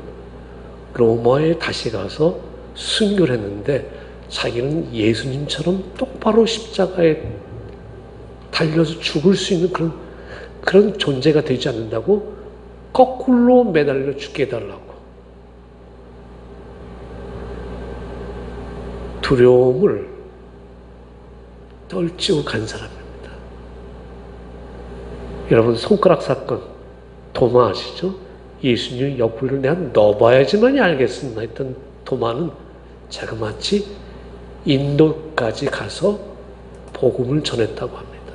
로마에 다시 가서 순교를 했는데 자기는 예수님처럼 똑바로 십자가에 달려서 죽을 수 있는 그런 존재가 되지 않는다고 거꾸로 매달려 죽게 해달라고. 두려움을 떨치고 간 사람입니다. 여러분 손가락 사건 도마 아시죠? 예수님 옆구리를 내가 넣어봐야지만이 알겠습니다 했던 도마는 자그마치 인도까지 가서 복음을 전했다고 합니다.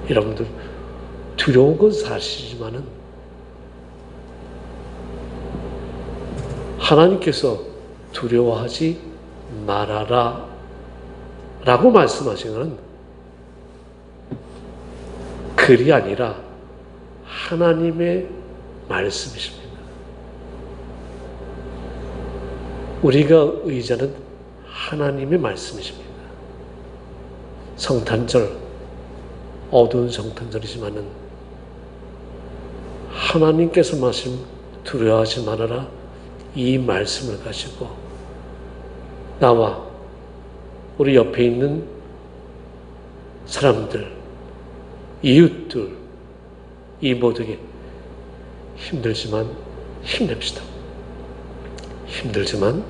여러분들 두려운 건 사실이지만은 하나님께서 두려워하지 말아라 라고 말씀하신 것은 글이 아니라 하나님의 말씀이십니다. 우리가 의지하는 하나님의 말씀이십니다. 성탄절, 어두운 성탄절이지만은 하나님께서 말씀 두려워하지 말아라 이 말씀을 가지고 나와 우리 옆에 있는 사람들, 이웃들, 이 모두에게 힘들지만 힘냅시다. 힘들지만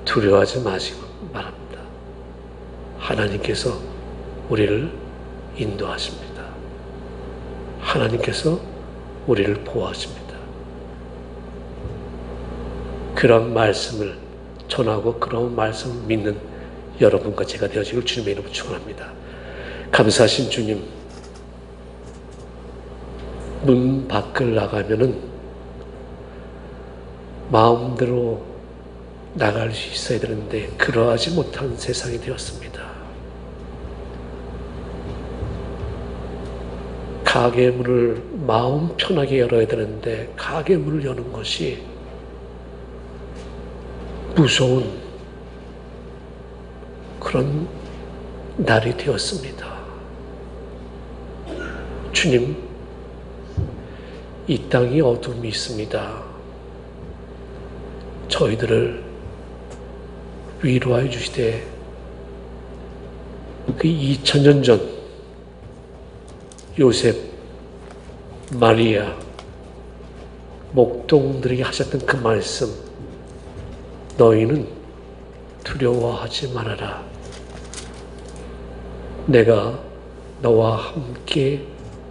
두려워하지 마시고 말합니다. 하나님께서 우리를 인도하십니다. 하나님께서 우리를 보호하십니다. 그런 말씀을 전하고 그런 말씀을 믿는 여러분과 제가 되어지길 주님의 이름으로 축원합니다. 감사하신 주님, 문 밖을 나가면은 마음대로 나갈 수 있어야 되는데 그러하지 못한 세상이 되었습니다. 가게 문을 마음 편하게 열어야 되는데 가게 문을 여는 것이 무서운 그런 날이 되었습니다. 주님, 이 땅이 어둠이 있습니다. 저희들을 위로하여 주시되 그 2000년 전 요셉, 마리아, 목동들에게 하셨던 그 말씀, 너희는 두려워하지 말아라. 내가 너와 함께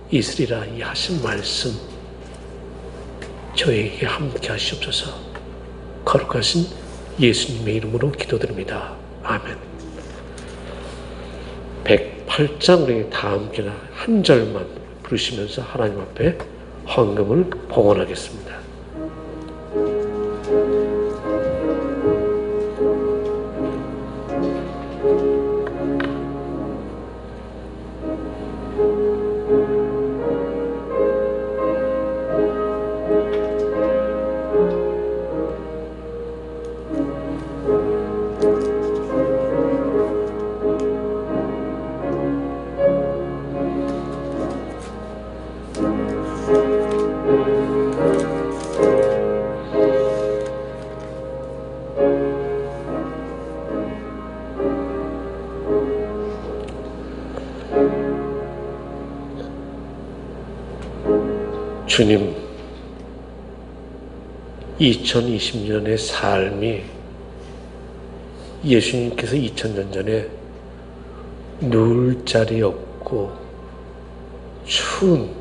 있으리라 이 하신 말씀 저에게 함께 하시옵소서. 거룩하신 예수님의 이름으로 기도드립니다. 아멘. 108장 우리 다 함께 한 절만 부르시면서 하나님 앞에 헌금을 봉헌하겠습니다. 주님, 2020년의 삶이 예수님께서 2000년 전에 누울 자리 없고 추운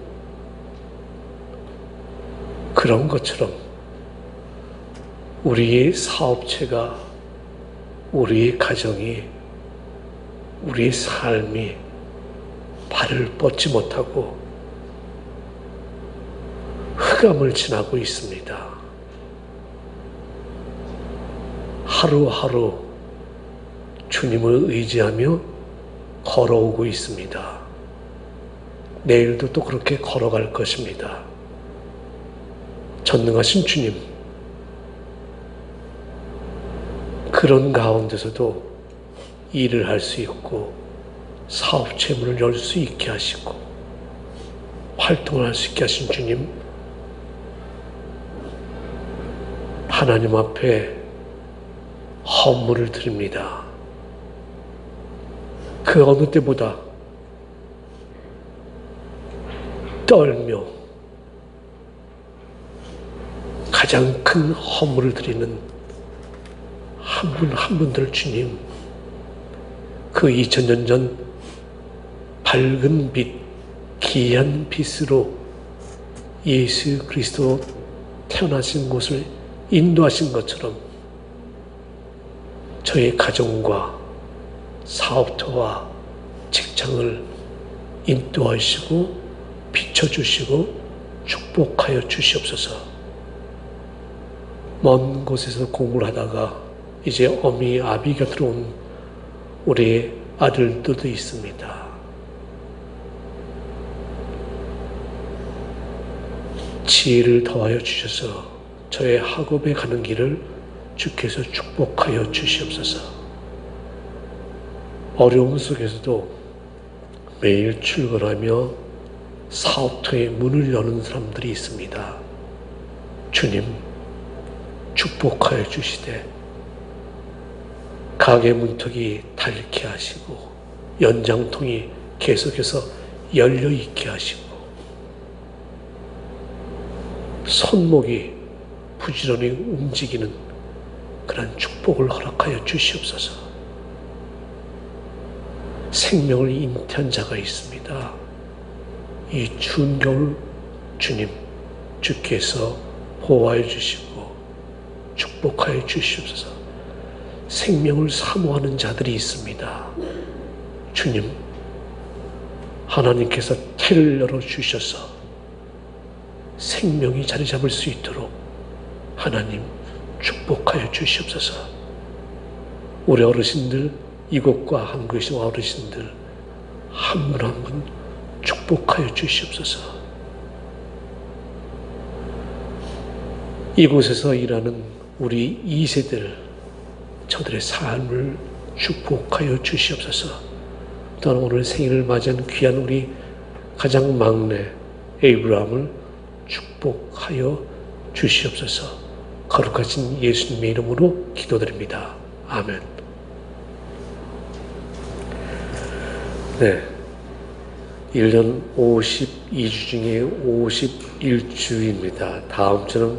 그런 것처럼 우리의 사업체가, 우리의 가정이, 우리의 삶이 발을 뻗지 못하고 흑암을 지나고 있습니다. 하루하루 주님을 의지하며 걸어오고 있습니다. 내일도 또 그렇게 걸어갈 것입니다. 전능하신 주님, 그런 가운데서도 일을 할 수 있고 사업체 문을 열 수 있게 하시고 활동을 할 수 있게 하신 주님, 하나님 앞에 헌물을 드립니다. 그 어느 때보다 떨며 가장 큰 헌물을 드리는 한 분 한 분들 주님, 그 2000년 전 밝은 빛, 귀한 빛으로 예수 그리스도 태어나신 곳을 인도하신 것처럼 저의 가정과 사업터와 직장을 인도하시고 비춰주시고 축복하여 주시옵소서. 먼 곳에서 공부를 하다가 이제 어미 아비 곁으로 온 우리 아들들도 있습니다. 지혜를 더하여 주셔서 저의 학업에 가는 길을 주께서 축복하여 주시옵소서. 어려움 속에서도 매일 출근하며 사업터의 문을 여는 사람들이 있습니다. 주님, 축복하여 주시되 가게 문턱이 닳게 하시고 연장통이 계속해서 열려 있게 하시고 손목이 부지런히 움직이는 그런 축복을 허락하여 주시옵소서. 생명을 잉태한 자가 있습니다. 이 추운 겨울 주님, 주께서 보호하여 주시고 축복하여 주시옵소서. 생명을 사모하는 자들이 있습니다. 주님, 하나님께서 태를 열어주셔서 생명이 자리 잡을 수 있도록 하나님 축복하여 주시옵소서. 우리 어르신들, 이곳과 한국의 어르신들 한 분 한 분 축복하여 주시옵소서. 이곳에서 일하는 우리 2세들, 저들의 삶을 축복하여 주시옵소서. 또한 오늘 생일을 맞이한 귀한 우리 가장 막내 에이브라함을 축복하여 주시옵소서. 거룩하신 예수님의 이름으로 기도드립니다. 아멘. 네, 1년 52주 중에 51주입니다. 다음 주는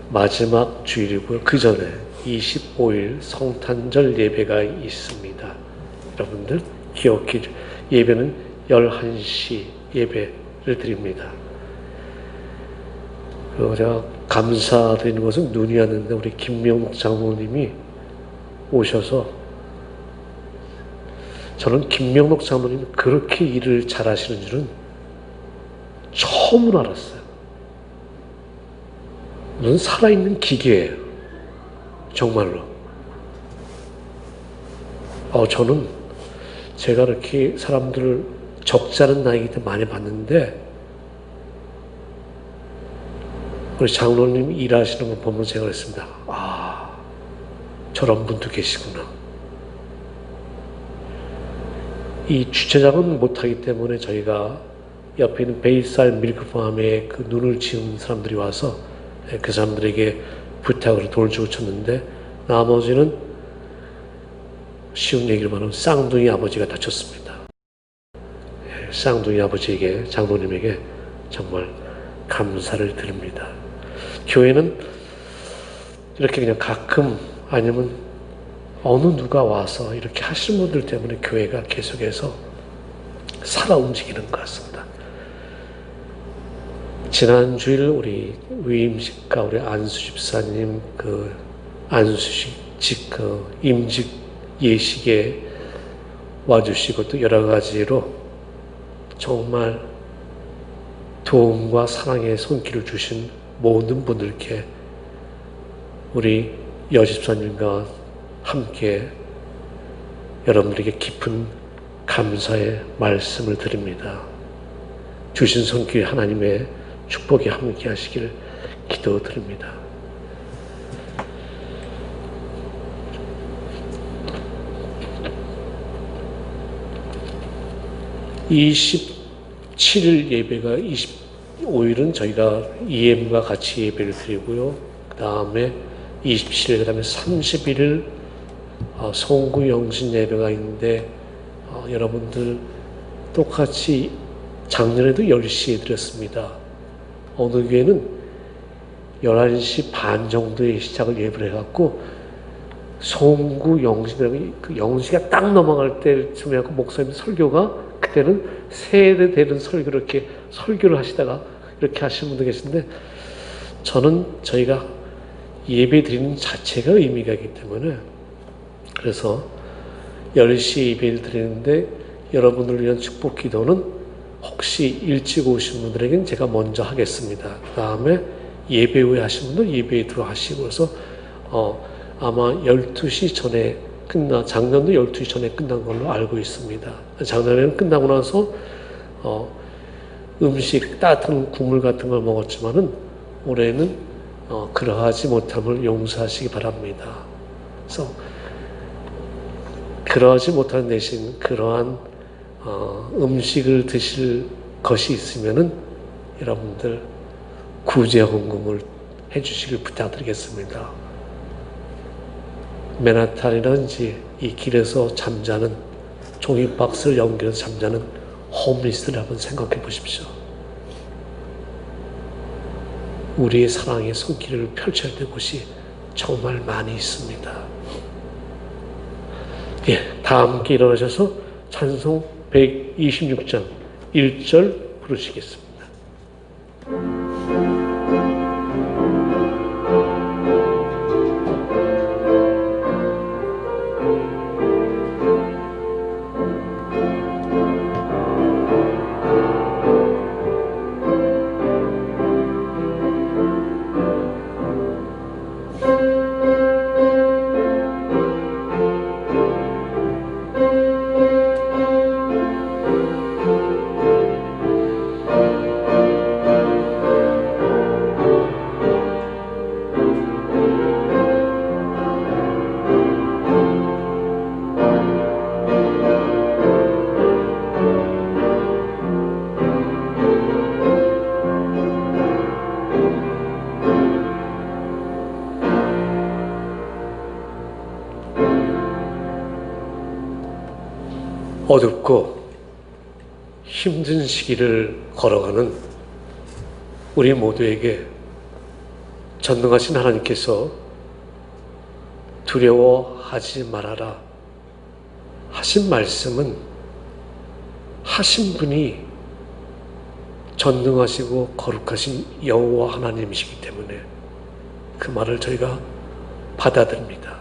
마지막 주일이고요. 그 전에 25일 성탄절 예배가 있습니다. 여러분들 기억해 주세요. 예배는 11시 예배를 드립니다. 그리고 제가 감사드리는 것은 눈이 왔는데 우리 김명욱 장로님이 오셔서, 저는 김명록 장로님이 그렇게 일을 잘하시는 줄은 처음 알았어요. 무슨 살아있는 기계예요. 정말로. 저는 제가 이렇게 사람들을 적지 않은 나이 때 많이 봤는데, 우리 장로님 일하시는 걸 보면서 제가 그랬습니다. 저런 분도 계시구나. 이 주차장은 못하기 때문에 저희가 옆에 있는 베이스알 밀크팜에 그 눈을 지은 사람들이 와서 그 사람들에게 부탁으로 돌을 주고 쳤는데, 나머지는 쉬운 얘기를 말하면 쌍둥이 아버지가 다쳤습니다. 쌍둥이 아버지에게, 장로님에게 정말 감사를 드립니다. 교회는 이렇게 그냥 가끔 아니면 어느 누가 와서 이렇게 하시는 분들 때문에 교회가 계속해서 살아 움직이는 것 같습니다. 지난 주일 우리 위임식과 우리 안수 집사님 안수식 임직 예식에 와주시고 또 여러 가지로 정말 도움과 사랑의 손길을 주신 모든 분들께 우리 여집사님과 함께 여러분들에게 깊은 감사의 말씀을 드립니다. 주신 손길 하나님의 축복이 함께 하시길 기도드립니다. 이 27일 예배가 25일은 저희가 EM과 같이 예배를 드리고요. 그 다음에 27일, 그 다음에 31일 송구 영신 예배가 있는데 여러분들 똑같이 작년에도 10시에 드렸습니다. 어느 교회는 11시 반 정도에 시작을 예배를 해갖고 송구 영신, 그 영시가 딱 넘어갈 때쯤에 하고 목사님 설교가 그때는 세대 되는 설교를 이렇게 설교를 하시다가 이렇게 하시는 분도 계신데 저는 저희가 예배 드리는 자체가 의미가 있기 때문에 그래서 10시에 예배를 드리는데 여러분을 위한 축복 기도는 혹시 일찍 오신 분들에게는 제가 먼저 하겠습니다. 그 다음에 예배 후에 하신 분들 예배에 들어가시고 그래서 아마 12시 전에 작년도 12시 전에 끝난 걸로 알고 있습니다. 작년에는 끝나고 나서 음식, 따뜻한 국물 같은 걸 먹었지만은 올해는 그러하지 못함을 용서하시기 바랍니다. 그래서 그러하지 못하는 대신 그러한 음식을 드실 것이 있으면은 여러분들 구제 헌금을 해주시길 부탁드리겠습니다. 맨하탄이라든지 이 길에서 잠자는 종이박스를 연결해서 잠자는 홈리스트를 한번 생각해 보십시오. 우리의 사랑의 손길을 펼쳐야 될 곳이 정말 많이 있습니다. 예, 다 함께 일어나셔서 찬송 126장 1절 부르시겠습니다. 어둡고 힘든 시기를 걸어가는 우리 모두에게 전능하신 하나님께서 두려워하지 말아라 하신 말씀은 하신 분이 전능하시고 거룩하신 여호와 하나님이시기 때문에 그 말을 저희가 받아들입니다.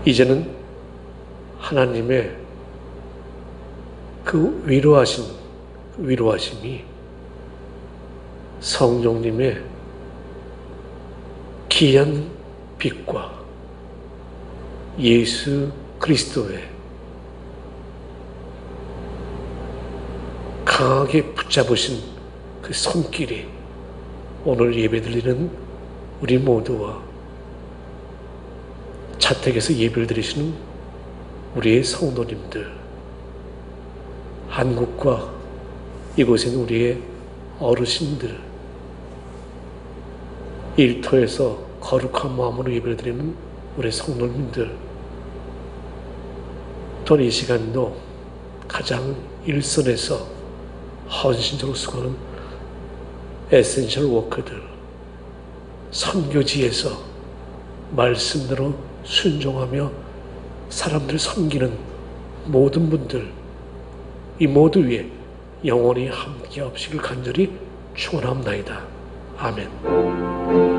이제는 하나님의 그 위로하심이 성령님의 귀한 빛과 예수 그리스도의 강하게 붙잡으신 그 손길이 오늘 예배드리는 우리 모두와 자택에서 예배를 드리시는 우리의 성도님들, 한국과 이곳에 있는 우리의 어르신들, 일터에서 거룩한 마음으로 예배를 드리는 우리 성도님들, 또한 이 시간도 가장 일선에서 헌신적으로 수고하는 에센셜 워커들, 선교지에서 말씀대로 순종하며 사람들을 섬기는 모든 분들, 이 모두 위에 영원히 함께 하시길 간절히 축원합나이다. 아멘.